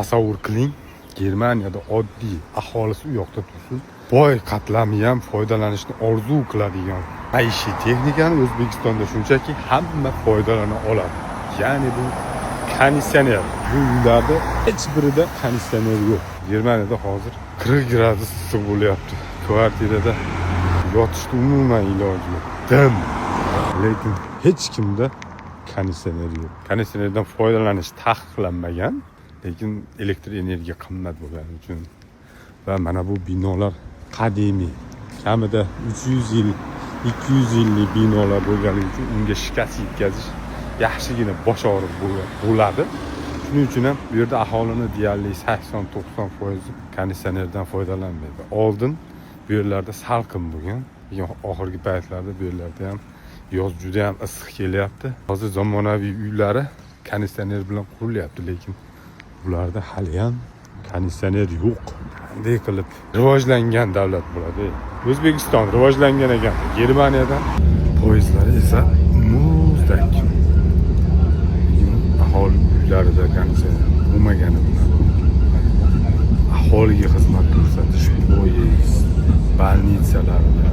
Tasavvur qiling, Germaniyada oddiy aholisi u yoqda tursin, boy qatlami ham foydalanishni orzu qiladigan maishiy texnikani O'zbekistonda shunchaki hamma foydalana oladi. Ya'ni bu konditsioner. Bu uylarda hech birida konditsioner yo'q. Germaniyada hozir 40 gradus issiq bo'lyapti. Kvartirada yotishga umuman iloji yo'q. Dim. Lekin hech kimda konditsioner yo'q. Konditsionerdan foydalanish taqiqlanmagan. Lekin elektr energiya qimmat bo'lgani uchun va mana bu binolar qadimiy, kamida 300 yil, 200 yillik binolar bo'lganligi uchun unga shikast yetkazish yaxshigina bosh og'riq bo'ladi. Shuning uchun ham bu yerda aholini deyarli 80-90% konditsionerdan foydalanmaydi. Oldin bu yerlarda salqin bo'lgan, oxirgi paytlarda bu yerlarda ham yoz juda ham issiq kelyapti. Hozir zamonaviy uylari konditsioner bilan qurilyapti, lekin bularda hali ham konditsioner yo'q. Qanday qilib rivojlangan davlat bo'ladi? O'zbekiston rivojlangan ekan, Germaniyada poyezdlari esa muzdek. Aholi uylarida konditsioner bo'lmagani bilan aholiga xizmat ko'rsatish poyezd, bolnitsalarda,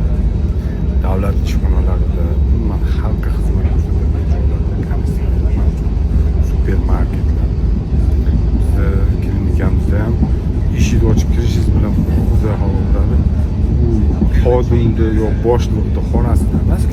davlat ishxonalarida, umuman xalqqa xizmat ko'rsatadigan joylarda konditsioner mavjud. Supermarketlar klinikamizda ham eshik ochib kirishingiz bilan o'zi havo uradi. U xodimda yo boshliqda xonasida emas,